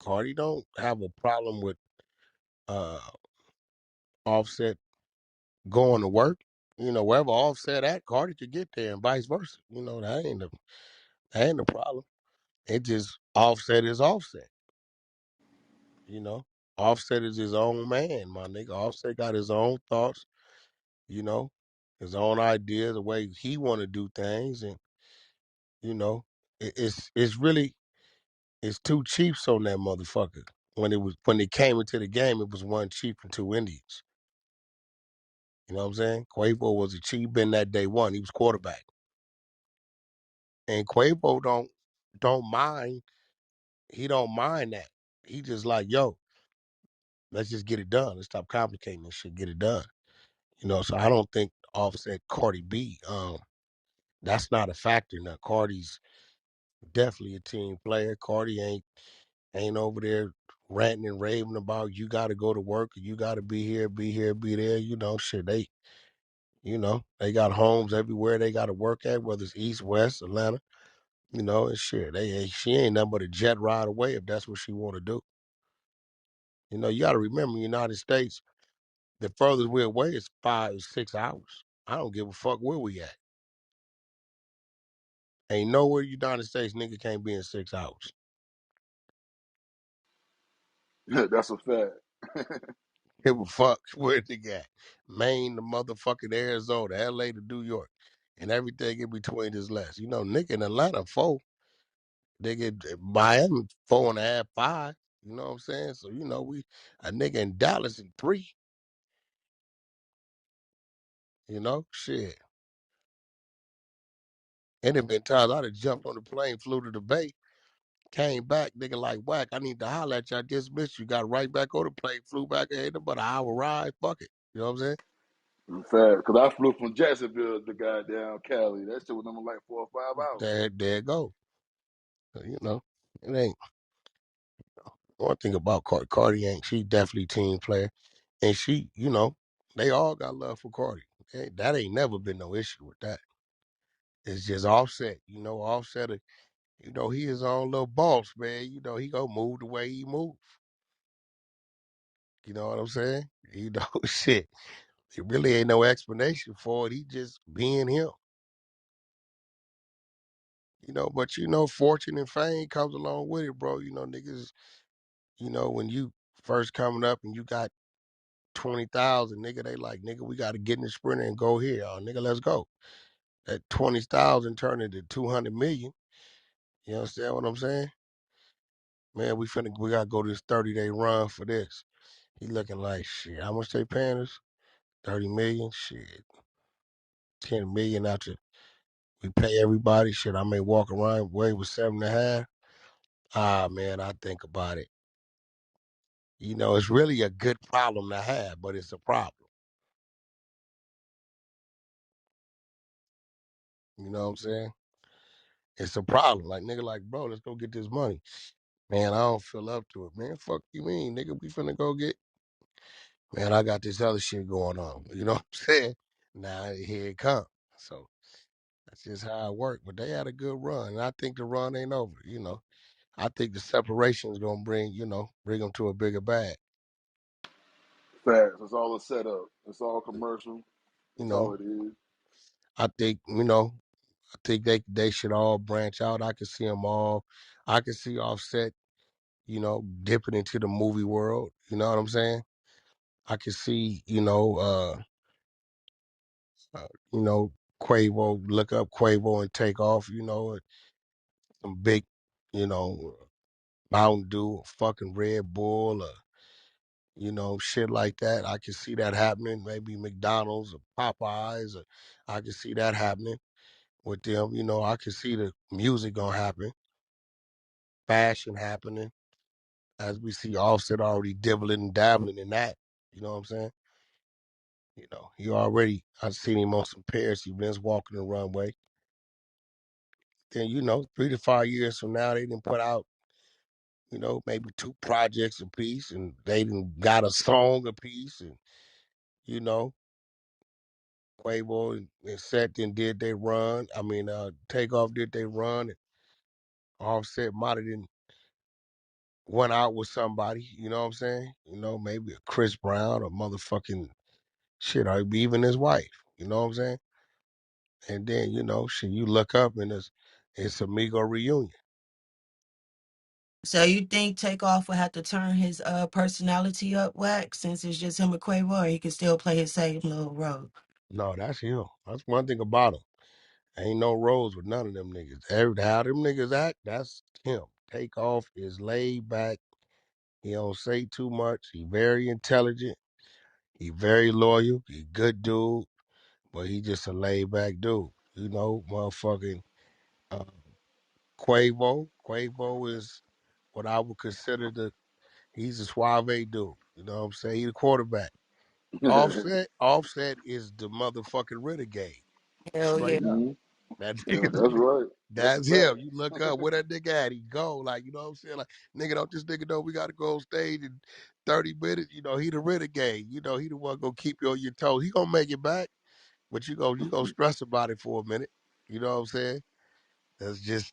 Cardi don't have a problem with uh Offset going to work. Wherever Offset at, Cardi could get there, and vice versa. That ain't the problem. It just Offset is Offset. You know, Offset is his own man, my nigga. Offset got his own thoughts. You know, his own ideas, the way he want to do things, and you know, it's really it's two chiefs on that motherfucker. When they came into the game, it was one chief and two Indians. You know what I'm saying? Quavo was a chief, been that day one. He was quarterback, and Quavo don't mind. He don't mind that. He just like, yo, let's just get it done. Let's stop complicating this shit. Get it done. So I don't think Offset Cardi B. That's not a factor. Now Cardi's definitely a team player. Cardi ain't over there ranting and raving about you got to go to work, or you got to be here, be here, be there. Shit. They got homes everywhere they got to work at, whether it's East, West, Atlanta. And shit. She ain't nothing but a jet ride away if that's what she want to do. You got to remember, United States, the furthest we're away is 5 or 6 hours. I don't give a fuck where we at. Ain't nowhere United States nigga can't be in 6 hours. That's a fact. Give a fuck where they got. Maine to motherfucking Arizona, LA to New York, and everything in between is less. Nigga in Atlanta, 4. Nigga Miami, 4.5, 5. You know what I'm saying? So, a nigga in Dallas in 3. Shit. And it been times I'd have jumped on the plane, flew to the Bay, came back, nigga like WACK. I need to holler at you. I just missed you. Got right back on the plane, flew back ahead about an hour ride. Fuck it. You know what I'm saying? In fact, because I flew from Jacksonville to goddamn Cali. That shit was number like 4 or 5 hours. There it go. So, it ain't one thing about Cardi. Cardi ain't, she definitely team player. And she, they all got love for Cardi. That ain't never been no issue with that. It's just Offset. Offset, he his own little boss, man. He gonna move the way he move. You know what I'm saying? Shit. It really ain't no explanation for it. He just being him. But fortune and fame comes along with it, bro. Niggas, when you first coming up and you got 20,000, nigga, they like, nigga, we gotta get in the sprinter and go here. Oh, nigga, let's go. That 20,000 turned into 200 million. You understand what I'm saying? Man, we gotta go this 30-day run for this. He looking like shit. How much they paying us? 30 million? Shit. 10 million after we pay everybody. Shit, I may walk around away with 7.5. Ah, man, I think about it. It's really a good problem to have, but it's a problem. You know what I'm saying? It's a problem. Like, nigga, like, bro, let's go get this money. Man, I don't feel up to it. Man, fuck you mean, nigga, we finna go get. Man, I got this other shit going on. You know what I'm saying? Now, here it comes. So, that's just how it worked. But they had a good run, and I think the run ain't over, I think the separation is gonna bring them to a bigger bag. Facts. It's all a setup. It's all commercial. You That's all know, it is. I think they should all branch out. I can see them all. I can see Offset, dipping into the movie world. You know what I'm saying? I can see, Quavo, look up Quavo and Takeoff. Some big, you know, Mountain Dew, fucking Red Bull, or shit like that. I can see that happening. Maybe McDonald's or Popeyes, or I can see that happening with them. I can see the music gonna happen, fashion happening, as we see Offset already dibbling and dabbling in that. You know what I'm saying? He already, I've seen him on some Paris events walking the runway. Then, 3 to 5 years from now, they didn't put out, maybe 2 projects a piece, and they didn't got a song a piece, and, you know, Quavo and Set then did they run. I mean, Takeoff did they run, and Offset might have didn't went out with somebody, you know what I'm saying? You know, maybe a Chris Brown or motherfucking shit, or even his wife, you know what I'm saying? And then, you know, shit, you look up and it's a Migo reunion. So you think Takeoff would have to turn his personality up, Wax, since it's just him and Quavo, or he can still play his same little role? No, that's him. That's one thing about him. Ain't no roles with none of them niggas. How them niggas act, that's him. Takeoff is laid back. He don't say too much. He very intelligent. He very loyal. He good dude, but he just a laid back dude. You know, motherfucking uh, Quavo. Quavo is what I would consider he's a suave dude. You know what I'm saying? He the quarterback. Offset is the motherfucking renegade. Hell yeah. Straight up. hmm That Yeah, nigga, that's right. That's a that's him. You look fact. up where that nigga at, he go. Like, you know what I'm saying? Like, nigga, don't this nigga know we gotta go on stage in 30 minutes? You know, he the renegade. You know, he the one gonna keep you on your toes. He gonna make it back, but you gonna stress about it for a minute. You know what I'm saying?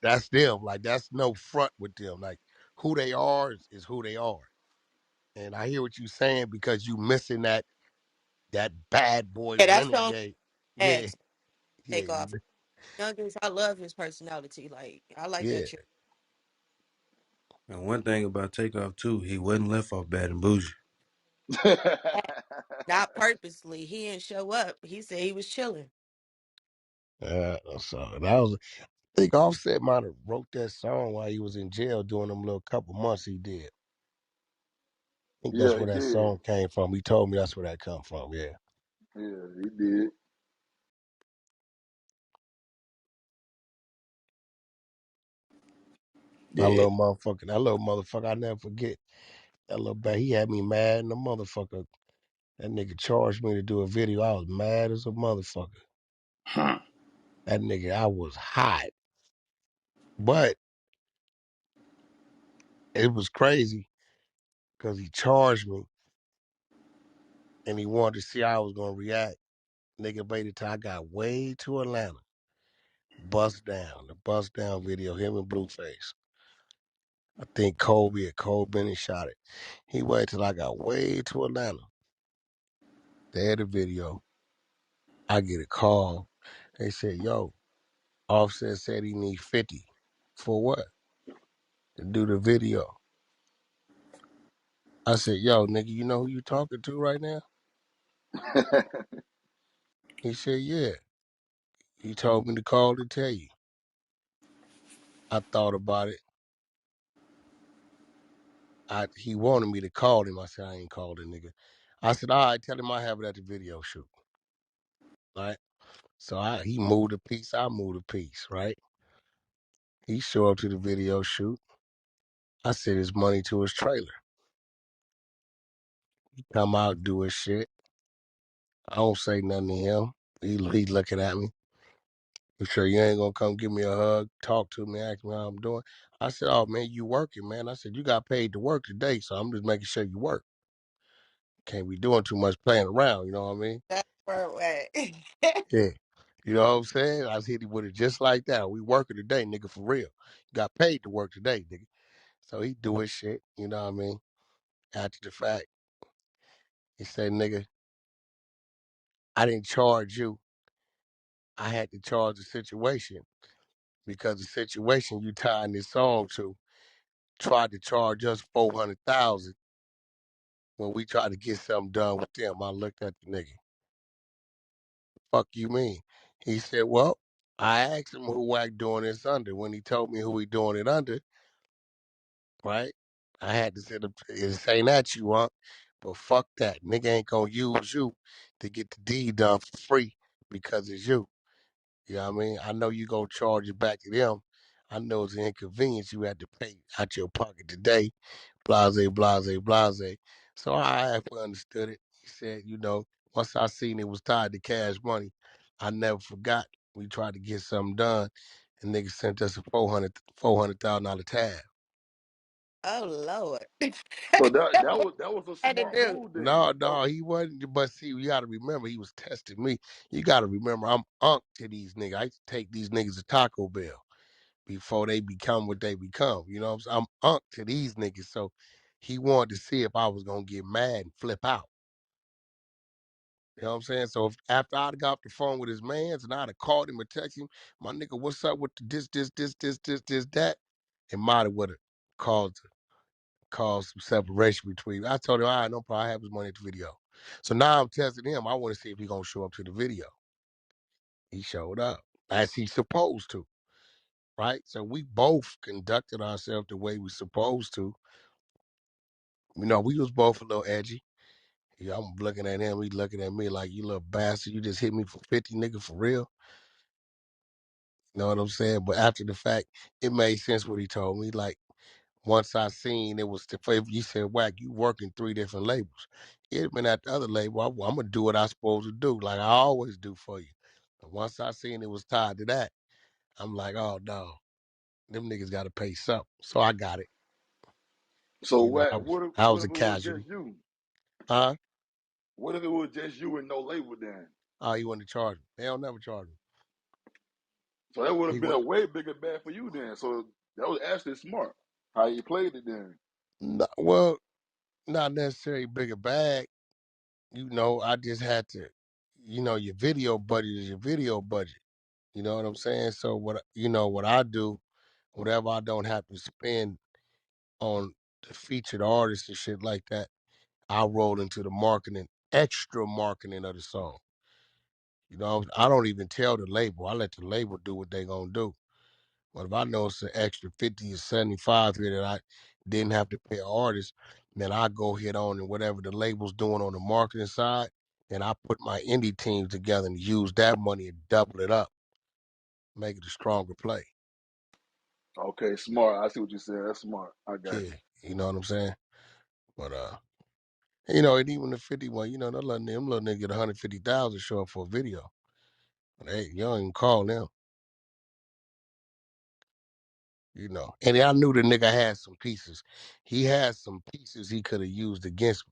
That's them. Like, that's no front with them. Like, who they are is who they are. And I hear what you saying because you missing that bad boy Yeah, that's on renegade. Yeah, X yeah, Takeoff. Youngest, I love his personality. Like, I like yeah. that chick. And one thing about Takeoff too, he wasn't left off bad and bougie. Not purposely. He didn't show up. He said he was chilling. So that was. I think Offset might have wrote that song while he was in jail doing them little couple months he did. I think that's Yeah, he where that did. song came from. He told me that's where that come from. Yeah, Yeah, he did. Yeah. that little motherfucker, I never forget. That little bad, he had me mad and the motherfucker. That nigga charged me to do a video. I was mad as a motherfucker. Huh. That nigga, I was hot. But it was crazy because he charged me and he wanted to see how I was gonna react. Nigga waited till I got way to Atlanta. The bust down video, him and Blueface. I think Cole Bennett shot it. He waited till I got way to Atlanta. They had a video. I get a call. They said, yo, Offset said he need 50. For what? To do the video. I said, yo, nigga, you know who you talking to right now? He said, yeah. He told me to call to tell you. I thought about it. He wanted me to call him. I said, I ain't called the nigga. I said, all right, tell him I have it at the video shoot. Right? So he moved a piece, I moved a piece, right? He show up to the video shoot. I sent his money to his trailer. Come out, do his shit. I don't say nothing to him. He looking at me. You sure you ain't gonna come give me a hug, talk to me, ask me how I'm doing? I said, oh man, you working, man. I said, you got paid to work today, so I'm just making sure you work. Can't be doing too much playing around, you know what I mean? That's where we're at. Yeah. You know what I'm saying? I hit him with it just like that. We working today, nigga, for real. You got paid to work today, nigga. So he do his shit, you know what I mean? After the fact, he said, nigga, I didn't charge you. I had to charge the situation because the situation you tying this song to tried to charge us 400,000 when we tried to get something done with them. I looked at the nigga. Fuck you mean? He said, well, I asked him who WACK doing this under. When he told me who he doing it under, right? I had to say, it ain't at you, huh? But fuck that. Nigga ain't gonna use you to get the deed done for free because it's you. You know what I mean? I know you gonna charge it back to them. I know it's an inconvenience you had to pay out your pocket today. Blase, blase, blase. So I halfway understood it. He said, you know, once I seen it was tied to cash money, I never forgot. We tried to get something done, and niggas sent us a $400,000 tab. Oh Lord. So that was a Had to smart do. move then. No, That no, he wasn't. But see, you got to remember, he was testing me. You got to remember, I'm unk to these niggas. I used to take these niggas to Taco Bell before they become what they become. You know what I'm saying? I'm unk to these niggas, so he wanted to see if I was gonna get mad and flip out. You know what I'm saying? So if, after I'd got off the phone with his mans and I'd have called him or texted him, my nigga, what's up with the this, that? It might have would have caused some separation between. I told him, all right, no problem. I have his money at the video. So now I'm testing him. I want to see if he gonna show up to the video. He showed up as he's supposed to, right? So we both conducted ourselves the way we supposed to. You know, we was both a little edgy. Yeah, I'm looking at him. He looking at me like, you little bastard. You just hit me for 50, nigga, for real. You know what I'm saying? But after the fact, it made sense what he told me. Like, once I seen it was the favor, he said, Wack, you working 3 different labels. It had been at the other label. I'm going to do what I supposed to do, like I always do for you. But once I seen it was tied to that, I'm like, oh, no, them niggas got to pay something. So I got it. So You know, what? I What was if a it was just casualty. you? Huh? What if it was just you and no label then? Oh, you want to charge me? They don't never charge me. So that would have He been would, a way bigger bad for you then. So that was actually smart. How you played it then. no, well, not necessarily bigger bag. You know, I just had to, you know, your video budget is your video budget. You know what I'm saying? So what I do, whatever I don't have to spend on the featured artists and shit like that, I roll into the marketing, extra marketing of the song. You know, I don't even tell the label. I let the label do what they gonna do. But if I know it's an extra 50 or 75 here that I didn't have to pay an artist, then I go hit on and whatever the label's doing on the marketing side, then I put my indie teams together and use that money and double it up, make it a stronger play. Okay, smart. I see what you said. That's smart. I got Yeah, you. you know what I'm saying? But you know, and even the 51, you know, them little nigga get 150,000 show up for a video. But hey, you don't even call them, you know. And I knew the nigga had some pieces. He had some pieces he could have used against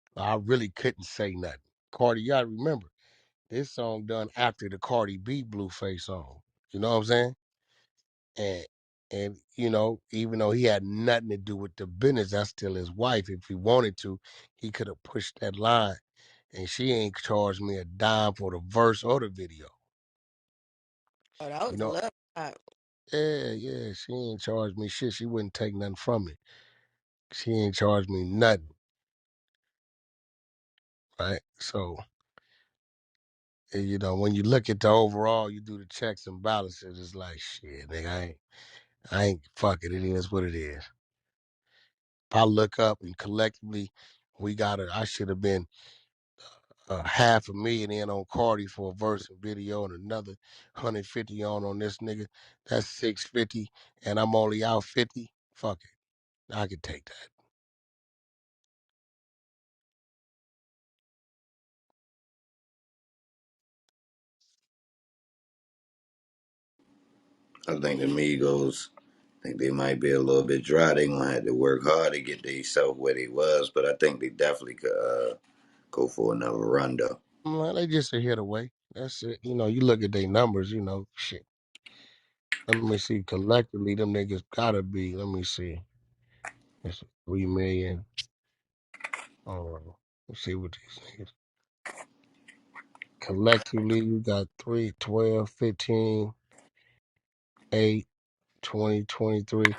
me. I really couldn't say nothing. Cardi, you gotta remember, this song done after the Cardi B Blueface song. You know what I'm saying? And you know, even though he had nothing to do with the business, that's still his wife. If he wanted to, he could have pushed that line. And she ain't charged me a dime for the verse or the video. Oh, that You was a know, love shot. yeah, she ain't charged me shit. She wouldn't take nothing from me. She ain't charged me nothing, right? So, you know, when you look at the overall, you do the checks and balances. It's like shit, nigga. I ain't fuck it. It is what it is. If I look up and collectively, we got I should have been half a million in on Cardi for a verse and video and another 150 on this nigga. That's 650, and I'm only out 50. Fuck it, I could take that. I think the Migos, I think they might be a little bit dry. They gonna have to work hard to get themselves where they was, but I think they definitely could go for another run though. Man, they just a hit away. That's it. You know, you look at their numbers. You know, shit. Let me see. Collectively, them niggas gotta be. Let me see. It's 3 million. Let's see what these niggas. Collectively, you got 3, 12, 15, 8, 20, 23.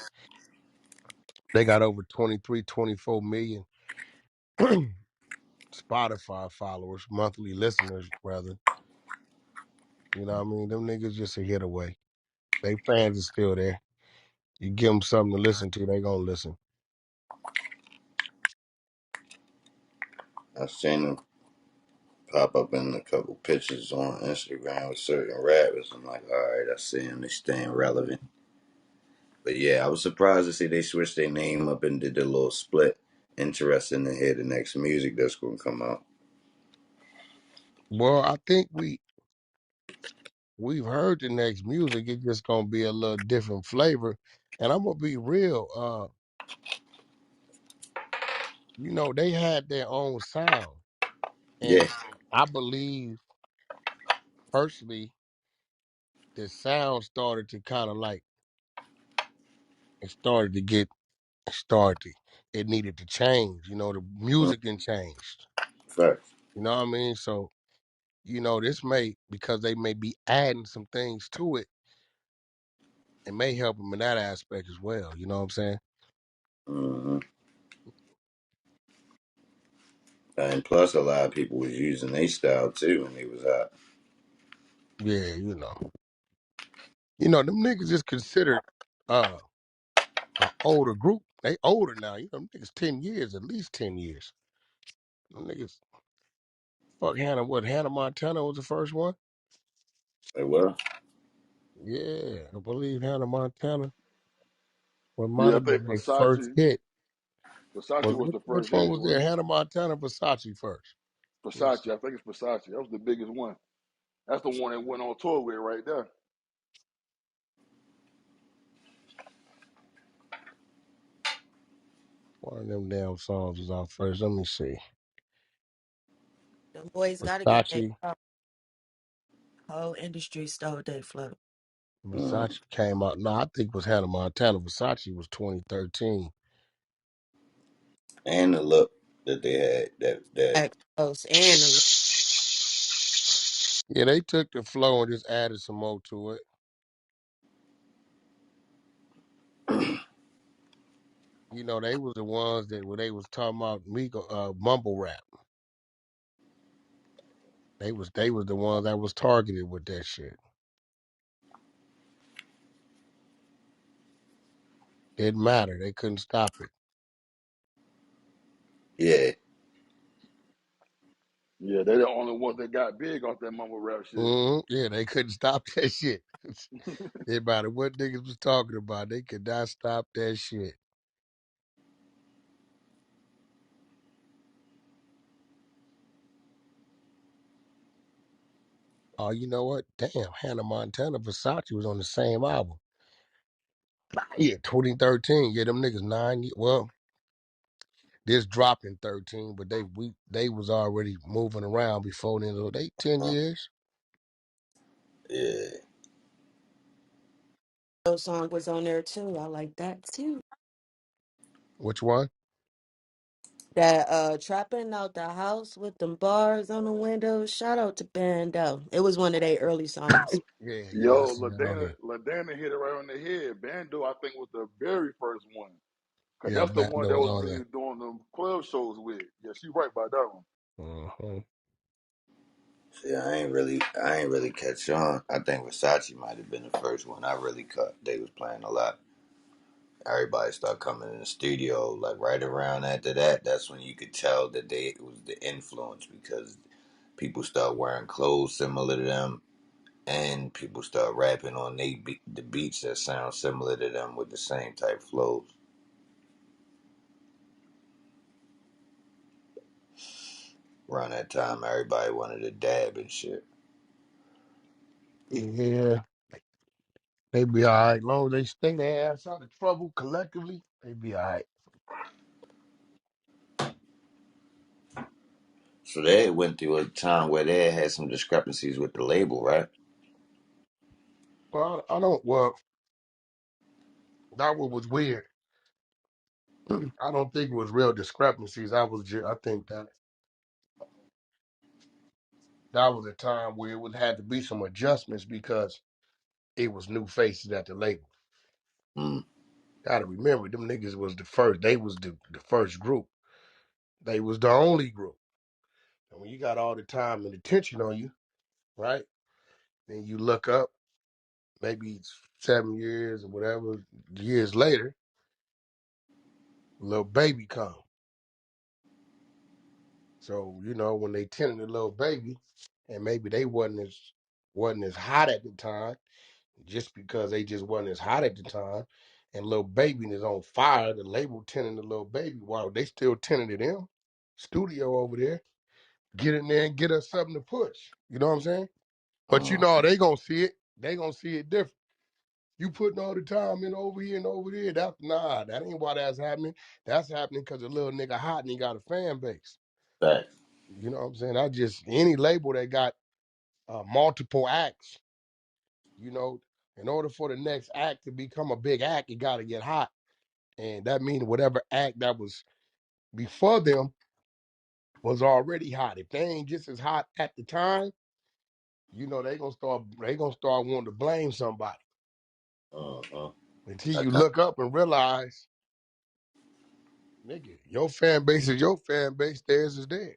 They got over 23, 24 million Spotify followers, monthly listeners, rather. You know what I mean? Them niggas just a hit away. They fans are still there. You give them something to listen to, they gonna listen. I've seen them pop up in a couple pictures on Instagram with certain rappers. I'm like, all right, I see them. They staying relevant. But yeah, I was surprised to see they switched their name up and did the little split. Interesting to hear the next music that's gonna come out. Well, I think we've heard the next music. It's just gonna be a little different flavor. And I'm gonna be real. You know, they had their own sound. Yeah, And I believe personally the sound started to kind of like It started to get started. It needed to change. The Mm, music didn't change. facts. You know what I mean? So, this may, because they may be adding some things to it, it may help them in that aspect as well. You know what I'm saying? Hmm. And plus, a lot of people was using their style too when they was out. Yeah, them niggas is considered uh an older group. They older now. Them niggas 10 years, at least 10 years. Them niggas fuck Hannah Montana was the first one? Like, well, Yeah, I believe Hannah Montana might Yeah, I have think been their first Versace. hit. Versace Was was the which first one hit, was there? wasn't Hannah Montana, Versace first. it? Let me Versace, see. I think it's Versace. That was the biggest one. That's the one that went on tour with right there. One of them damn songs was out first. Let me see. Them boys gotta get their Versace. whole industry stole their flow. mm. Versace came out. No, I think it was Hannah Montana. Versace was 2013. And the look that they had, that Act close and a Yeah, they took the flow and just added some more to it. They was the ones that when they was talking about mumble rap. They was the ones that was targeted with that shit. Didn't matter. They couldn't stop it. yeah, Yeah, they the only ones that got big off that mumble rap shit. Yeah, they couldn't stop that shit. It matter what niggas was talking about. They could not stop that shit. Oh, you know what? Damn, Hannah Montana, Versace was on the same album. Yeah, 2013. Yeah, them niggas 9 years. Well, this dropped in 13, but they was already moving around before then. So they 10 years. yeah, those song was on there too. I like that too. Which one? That trapping out the house with them bars on the windows. Shout out to Bando. It was one of their early songs. Yeah, yeah, I Yo, see that on here. LaDana hit it right on the head. Bando, I think, was the very first one. Cause Yeah, that's the one Bando that was was on really there. doing them club shows with. Yeah, she right by that one. Uh-huh. see, I ain't really catch on. I think Versace might have been the first one I really cut. They was playing a lot. Everybody started coming in the studio like right around after that. That's when you could tell that it was the influence because people start wearing clothes similar to them, and people start rapping on the beats that sound similar to them with the same type flows. Around that time, everybody wanted to dab and shit. Yeah, they be all right. Long as they stay their ass out of trouble collectively, they be all right. So they went through a time where they had some discrepancies with the label, right? Well, I don't. Well, that one was weird. I don't think it was real discrepancies. I think that was a time where it would had to be some adjustments because it was new faces at the label. Mm, Gotta remember, them niggas was the first. They was the first group. They was the only group. And when you got all the time and attention on you, right? Then you look up, maybe it's 7 years or whatever years later, little baby come. So when they tended the little baby, and maybe they wasn't as hot at the time, just because they just wasn't as hot at the time, and little baby is on fire. The label tending the little baby while they still tending to them. Studio over there, get in there and get us something to push. You know what I'm saying? But mm, they gonna see it. They gonna see it different. You putting all the time in over here and over there. That ain't why that's happening. That's happening because the little nigga hot and he got a fan base. facts. You know what I'm saying? I just any label that got multiple acts, in order for the next act to become a big act, it got to get hot. And that means whatever act that was before them was already hot. If they ain't just as hot at the time, they gonna start wanting to blame somebody. Uh-huh. Until I you kind look up and realize, nigga, your fan base is your fan base, theirs is theirs.